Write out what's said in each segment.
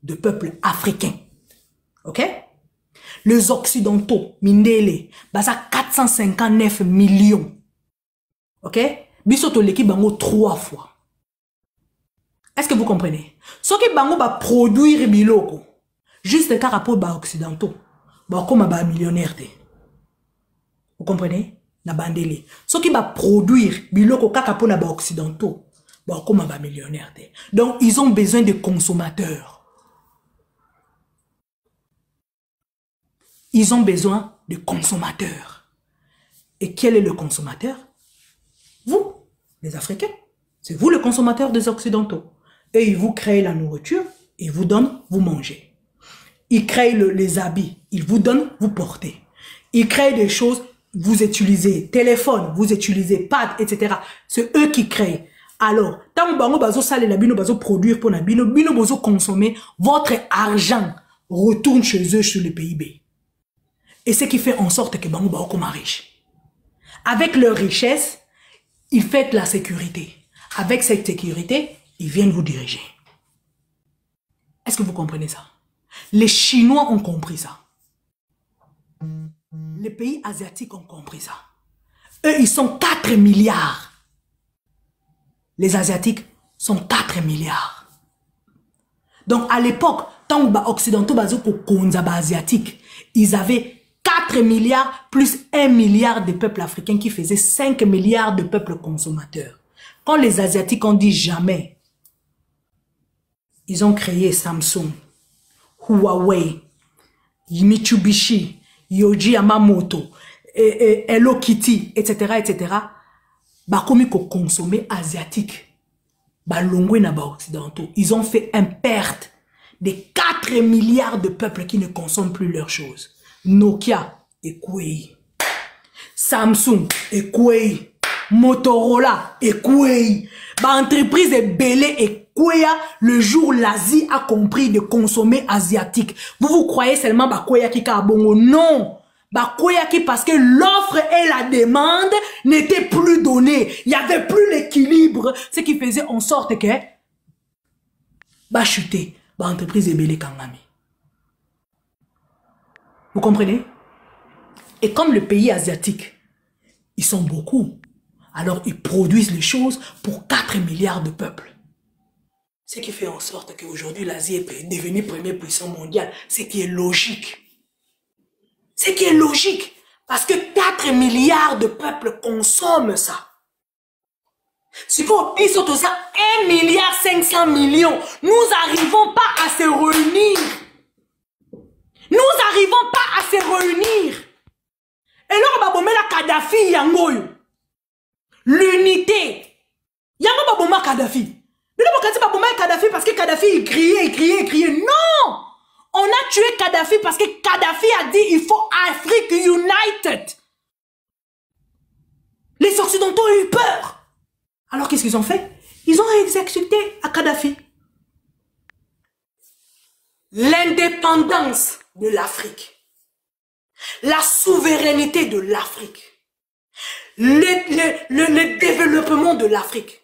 de peuples africains. Ok? Les Occidentaux, Mindele, basa 459 millions. Ok? Bisoto l'équipe bango 3 fois. Est-ce que vous comprenez? Ce qui bango va produire biloko, juste car rapport aux Occidentaux, bah comme un millionnaire. Vous comprenez? Na bandele. Ce qui va produire biloko car rapport aux Occidentaux, bah comme un millionnaire. Donc ils ont besoin de consommateurs. Ils ont besoin de consommateurs. Et quel est le consommateur? Vous, les Africains. C'est vous le consommateur des Occidentaux. Et ils vous créent la nourriture, ils vous donnent, vous mangez. Ils créent les habits, ils vous donnent, vous portez. Ils créent des choses, vous utilisez. Téléphone, vous utilisez, pad, etc. C'est eux qui créent. Alors, tant que vous avez salé la bino, vous produire pour la bino, vous consommer, votre argent retourne chez eux sur le PIB. Et ce qui fait en sorte que Bango Bao comme riche. Avec leur richesse, ils font la sécurité. Avec cette sécurité, ils viennent vous diriger. Est-ce que vous comprenez ça? Les Chinois ont compris ça. Les pays asiatiques ont compris ça. Eux, ils sont 4 milliards. Les Asiatiques sont 4 milliards. Donc, à l'époque, tant que les Occidentaux asiatiques, ils avaient 4 milliards plus 1 milliard de peuples africains qui faisaient 5 milliards de peuples consommateurs. Quand les Asiatiques ont dit jamais, ils ont créé Samsung, Huawei, Mitsubishi, Yohji Yamamoto, Hello Kitty, etc., etc. Bah, comme ils ont consommé asiatique, bah, l'ongwe n'a pas occidentaux. Ils ont fait une perte de 4 milliards de peuples qui ne consomment plus leurs choses. Nokia et Kuei, Samsung et Kuei, Motorola et Kuei, bah, entreprise est belée et Kuei, le jour l'Asie a compris de consommer asiatique. Vous croyez seulement bah Kuei qui a bongo? Non! Bah Kuei qui parce que l'offre et la demande n'étaient plus données. Il n'y avait plus l'équilibre, ce qui faisait en sorte que bah chuter, bah entreprise est belée Kangami. Vous comprenez? Et comme le pays asiatique, ils sont beaucoup, alors ils produisent les choses pour 4 milliards de peuples. Ce qui fait en sorte qu'aujourd'hui l'Asie est devenue première puissance mondiale. Ce qui est logique. Ce qui est logique. Parce que 4 milliards de peuples consomment ça. Si vous dites ça, 1 milliard 500 millions, nous n'arrivons pas à se réunir. Nous n'arrivons pas à se réunir. Et là, on va la Kadhafi yangoyo. L'unité. Yango va Kadhafi. Mais là, on va Kadhafi parce que Kadhafi il criait. Non! On a tué Kadhafi parce que Kadhafi a dit il faut Afrique United. Les Occidentaux ont eu peur. Alors qu'est-ce qu'ils ont fait? Ils ont exécuté à Kadhafi. L'indépendance de l'Afrique, la souveraineté de l'Afrique, le développement de l'Afrique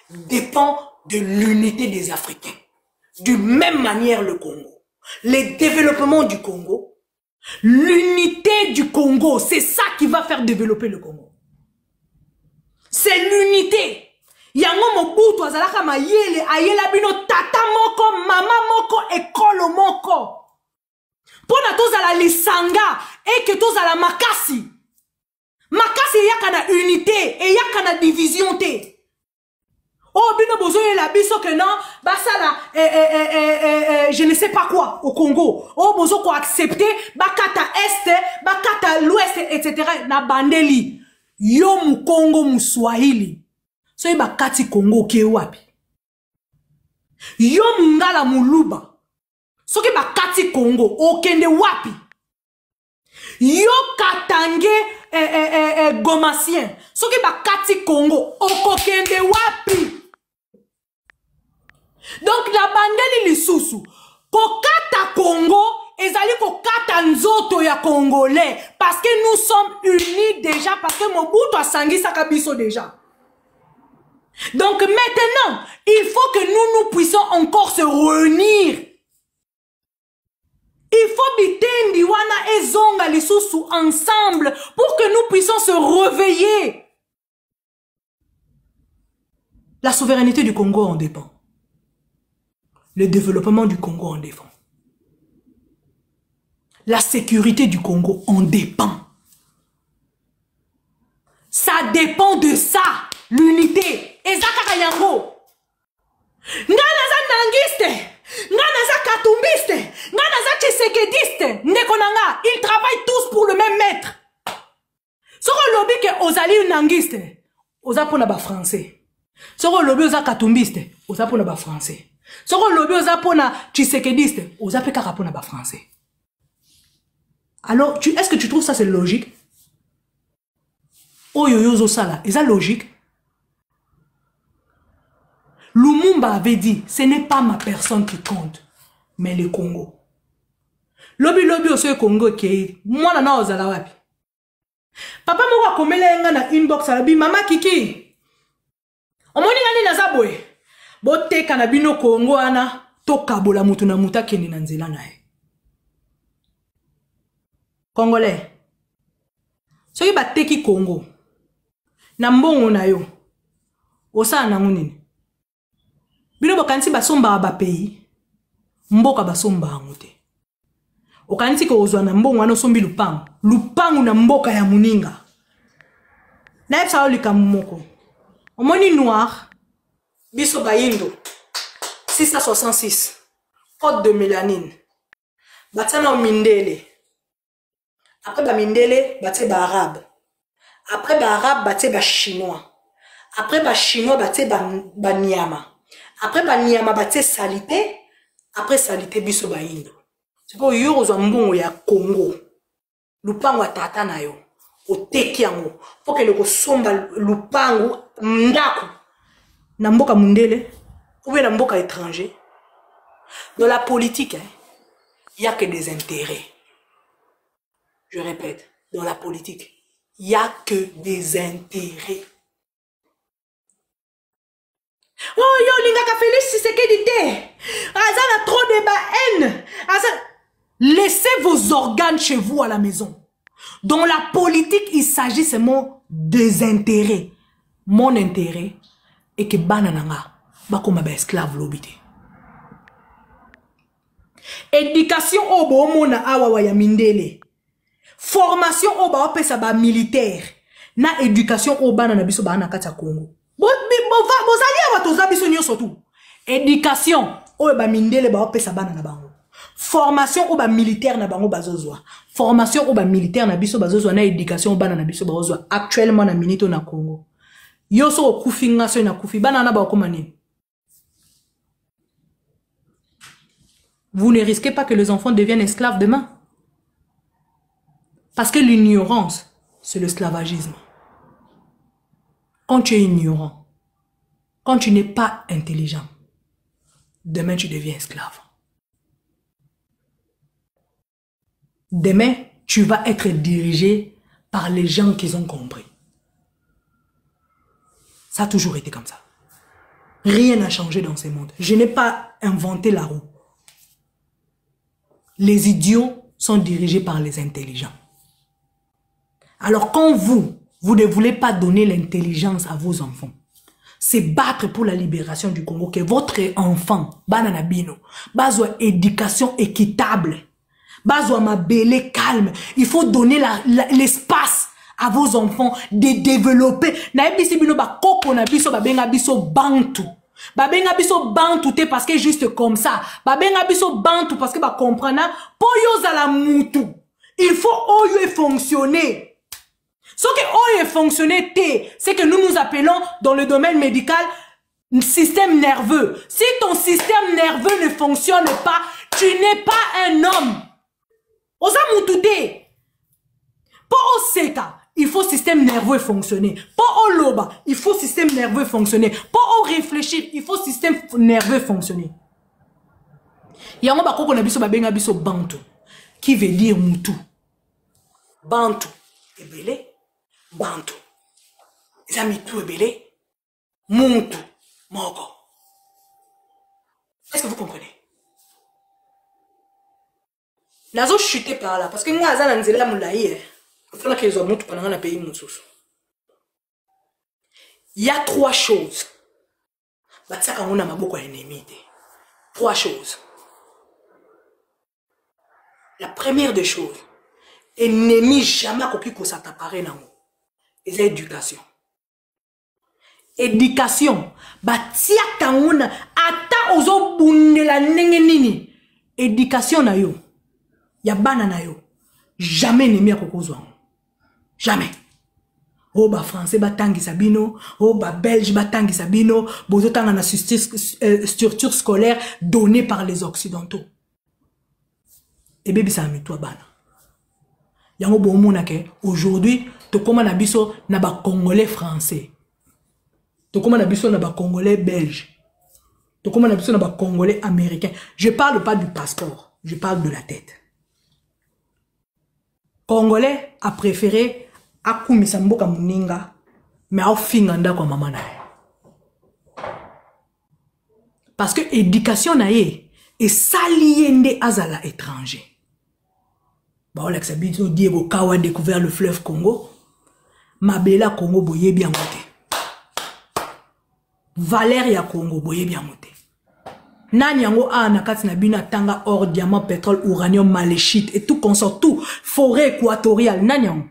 dépend de l'unité des Africains. De même manière le Congo. Le développement du Congo, l'unité du Congo, c'est ça qui va faire développer le Congo. C'est l'unité. Yango Mobutu azalaka mayele ayela bino tata moko, mama moko, ekolo moko. Pona tozala lisanga et que tozala makasi. Makasi yakana unité et yakana division te. Oh bino bozo la biso que non, basala je ne sais pas quoi au Congo. Oh bozo ko accepter bakata est, bakata l'ouest etc. na bandeli. Yo mu Congo mu Swahili. So iba kati Congo ke wapi. Yo mungala muluba. So ke ba kati Congo okende wapi. Yo katange gomasien. So ke ba kati Congo okokende wapi. Donc la bandeli lisusu kokata Congo ezali kokata nzoto ya Congolais parce que nous sommes unis déjà parce que Mobutu a sangisa kabiso déjà. Donc maintenant, il faut que nous puissions encore se réunir zonga les sous ensemble pour que nous puissions se réveiller. La souveraineté du Congo en dépend. Le développement du Congo en dépend. La sécurité du Congo en dépend. Ça dépend de ça, l'unité. Et ça, Kakayango. Ngana za nangiste, ngana za katumbiste, ngana za tshisekediste, ndekonanga, ils travaillent tous pour le même maître. Soko lobby ke ozali nangiste, oza pona ba français. Soko lobby oza katumbiste, oza pona ba français. Soko lobby oza pona tshisekediste, oza pe kaka pona ba français. Alors, est-ce que tu trouves ça c'est logique? Oyoyozo sala, est-ce logique? Lumumba avait dit, ce n'est pas ma personne qui compte, mais le Congo. Lobi lobi oso Congo qui moi na ozala wapi. Papa moko akomela nga na inbox alabi mama Kiki. Omoni ngani na zabwe. Boteka na bino Congo ana tokabola mutu na muta kende na nzela na ye. Congolais. Soki bateki Congo. Na mbongo na yo. Osa na ngunini. Bino bokanisi basomba ba pays. Mboka basomba ngote. Okanisi ko ozwa na mbongo wana sombi lupangu. Lupangu na mboka ya muninga. Na epsa olika moko. Omoni noir. Biso bayindo. 666. Code de mélanine. Batana o mindele. Après ba mindele, baté ba arabe. Après ba arabe, baté ba chinois. Après ba chinois, baté ba nyama. Après ba nyama, baté salité. Après salité, biso ba indo. C'est pour yo ozwa mbongo ya Congo. Lupango atata na yo. Oteki yango. Pour que le kosomba lupango ndako. Na mboka mundele. Ou bien na mboka étranger. Dans la politique, il n'y a que des intérêts. Je répète, dans la politique, il n'y a que des intérêts. Oh yo, Lingaka Félix, c'est ce qu'il dit. Azana trop de haine. Laissez vos organes chez vous à la maison. Dans la politique, il s'agit seulement des intérêts. Mon intérêt est que banananga, bakoma ba esclave lobité. Éducation au bomona awa ya mindele. Formation au ba pesa ba militaire. Na éducation au bana na biso ba na kati ya Congo. Bozali awa toza biso nyonso tu. Éducation au ba mindele ba pesa bana na bango. Formation au ba militaire na bango bazozwa. Formation au ba militaire na biso bazozwa na éducation au bana na biso bazozwa. Actuellement na minito na Congo. Yoso okufinga so na kufi bana na ba komani. Vous ne risquez pas que les enfants deviennent esclaves demain. Parce que l'ignorance, c'est l'esclavagisme. Quand tu es ignorant, quand tu n'es pas intelligent, demain tu deviens esclave. Demain, tu vas être dirigé par les gens qui ont compris. Ça a toujours été comme ça. Rien n'a changé dans ce monde. Je n'ai pas inventé la roue. Les idiots sont dirigés par les intelligents. Alors quand vous ne voulez pas donner l'intelligence à vos enfants, c'est battre pour la libération du Congo, que votre enfant, banana bino, bazwa éducation équitable, bazwa mabele calme, il faut donner l'espace à vos enfants de développer. Na ebisi bino ba koko na biso ba benga biso bantu. Babenga biso bantu te parce que juste comme ça. Babenga biso bantu parce que ba comprendre po yo za la mutu. Il faut oyo fonctionner. Ce que oyo fonctionner te, c'est que nous nous appelons dans le domaine médical système nerveux. Si ton système nerveux ne fonctionne pas, tu n'es pas un homme. Oza mutu te. Po oseka. Il faut système nerveux fonctionner. Pour au loba, il faut système nerveux fonctionner. Pour au réfléchir, il faut système nerveux fonctionner. Yango ba koko na biso ba benga biso bantu, qui veut dire mutu. Bantu ebele, bantu. Eza mitu ebele, mutu moko. Est-ce que vous comprenez? Nazo chuté par là. Parce que moi, Azan Anzela Moulaï, il faut qu'ils ont montré pendant un pays Moussous. Il y a 3 choses. Batsaka on a beaucoup d'ennemis. 3 choses. La première des choses, ennemi jamais copié que ça t'apparaît dans moi. C'est l'éducation. Éducation. Batia kanguna ata ozo bundela nenge nini. Éducation na yo. Ya bana na yo. Jamais ennemi akokozwa. Jamais. Oh ba français batangi sabino, oh ba belge batangi sabino, bozo tanga na structure scolaire donnée par les occidentaux. Et bébé ça met toi bana. Yango bo mona ke aujourd'hui to koma na biso na ba congolais français. To koma na biso na ba congolais belge. To koma na biso na ba congolais américain. Je parle pas du passeport, je parle de la tête. Congolais a préféré akumisa mboka muninga mais au finganda kwa mama na. Parce que éducation na ye et saliende azala étranger. Bah on l'exhabite Diego Kawa a découvert le fleuve Congo. Mabela Congo boye bien monté. Valéria Congo boye bien monté. Nani yango a nakati na bina tanga or diamant pétrole uranium maléchite et tout consort tout forêt équatoriale nani yango.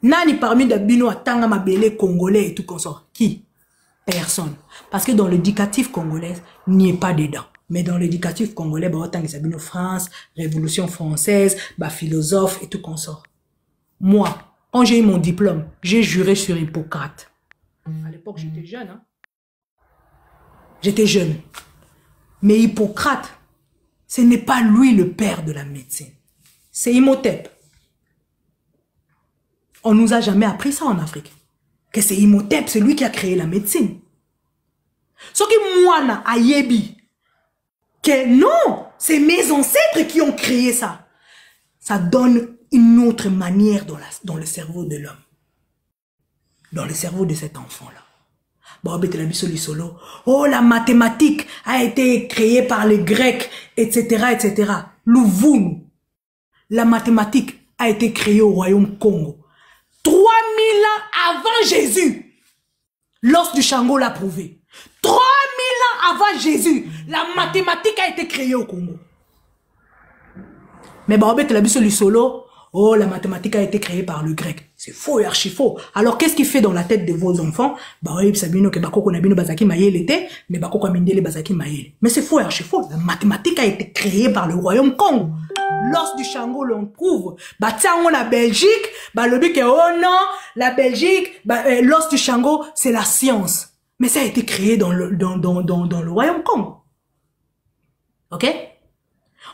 Nani parmi les bino atanga mabele congolais et tout consort? Qui? Personne. Parce que dans l'éducatif congolais, n'y est pas dedans. Mais dans l'éducatif congolais, bah autant que bino France, Révolution française, bah philosophe et tout consort. Moi, quand j'ai eu mon diplôme, j'ai juré sur Hippocrate. À l'époque, j'étais jeune. Hein? J'étais jeune. Mais Hippocrate, ce n'est pas lui le père de la médecine. C'est Imhotep. On nous a jamais appris ça en Afrique. Que c'est Imhotep, c'est lui qui a créé la médecine. Ce qui moi na ayebi, que non, c'est mes ancêtres qui ont créé ça. Ça donne une autre manière dans le cerveau de l'homme. Dans le cerveau de cet enfant-là. Oh, la mathématique a été créée par les Grecs, etc., etc. Louvoun, la mathématique a été créée au royaume Congo. 3000 ans avant Jésus, l'os du Shango l'a prouvé. 3000 ans avant Jésus, la mathématique a été créée au Congo. Mais oh, la mathématique a été créée par le grec. C'est faux et archi faux. Alors, qu'est-ce qu'il fait dans la tête de vos enfants? Mais c'est faux et archi faux. La mathématique a été créée par le royaume Congo. L'os du Shango l'on prouve. Tiens, on a Belgique, le but que, oh non, la Belgique, l'os du Shango, c'est la science. Mais ça a été créé dans le royaume Congo. Ok?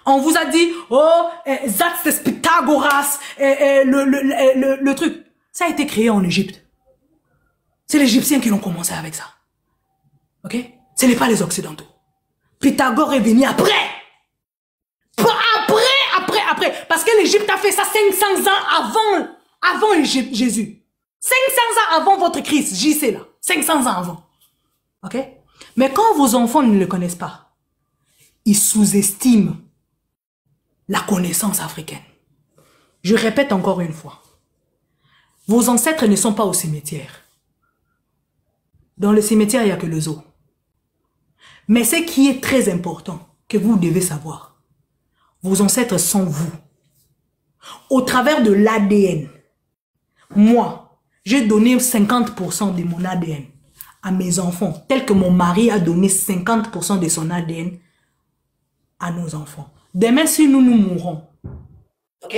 On vous a dit, oh, Zats Pythagoras, le truc. Ça a été créé en Égypte. C'est les Égyptiens qui l'ont commencé avec ça. Ok? Ce n'est pas les Occidentaux. Pythagore est venu après. Après. Parce que l'Égypte a fait ça 500 ans avant Jésus. 500 ans avant votre Christ, j'y sais là. 500 ans avant. Ok? Mais quand vos enfants ne le connaissent pas, ils sous-estiment la connaissance africaine. Je répète encore une fois. Vos ancêtres ne sont pas au cimetière. Dans le cimetière, il n'y a que le zoo. Mais ce qui est très important, que vous devez savoir, vos ancêtres sont vous. Au travers de l'ADN, moi, j'ai donné 50% de mon ADN à mes enfants, tel que mon mari a donné 50% de son ADN à nos enfants. Demain, si nous mourrons, ok?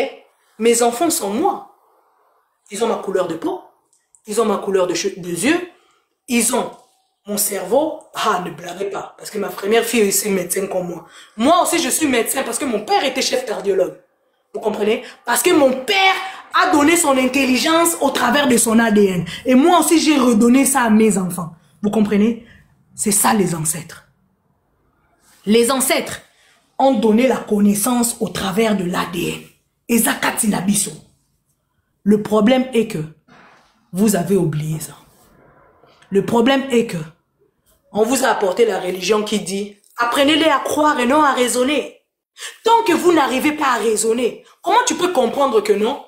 Mes enfants sont moi. Ils ont ma couleur de peau, ils ont ma couleur de yeux, ils ont mon cerveau. Ah, ne blaguez pas, parce que ma première fille est aussi médecin comme moi. Moi aussi, je suis médecin parce que mon père était chef cardiologue. Vous comprenez? Parce que mon père a donné son intelligence au travers de son ADN. Et moi aussi, j'ai redonné ça à mes enfants. Vous comprenez? C'est ça les ancêtres. Les ancêtres ont donné la connaissance au travers de l'ADN. Et Zakati Nabiso. Le problème est que vous avez oublié ça. Le problème est que on vous a apporté la religion qui dit apprenez-les à croire et non à raisonner. Tant que vous n'arrivez pas à raisonner, comment tu peux comprendre que non?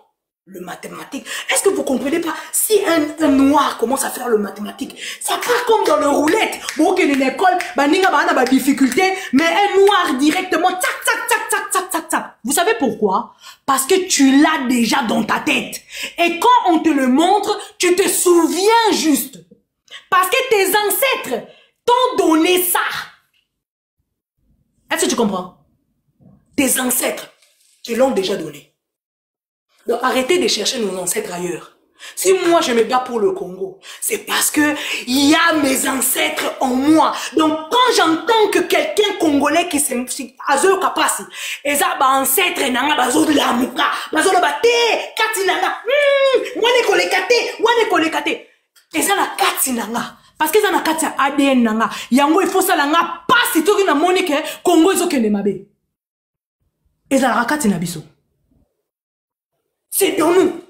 Le mathématique. Est-ce que vous comprenez pas? Si un noir commence à faire le mathématique, ça part comme dans le roulette. Bon, que une école, baninga ba na difficulté, mais un noir directement, tac, tac, tac, tac, tac, tac, tac. Vous savez pourquoi? Parce que tu l'as déjà dans ta tête. Et quand on te le montre, tu te souviens juste. Parce que tes ancêtres t'ont donné ça. Est-ce que tu comprends? Tes ancêtres te l'ont déjà donné. Donc arrêtez de chercher nos ancêtres ailleurs. Si moi je me bats pour le Congo, c'est parce que il y a mes ancêtres en moi. Donc quand j'entends que quelqu'un congolais qui s'est azo kapasi, et ça ba ancêtre nanga bazo de la muka, bazo le bate, kati nanga, wane kolekate, et ça la kati nanga. Parce que ça na kati ADN nanga, yango il faut ça nanga pas si tu na monique Congo zo kende mabe. Et ça la kati na biso. C'est dans nous.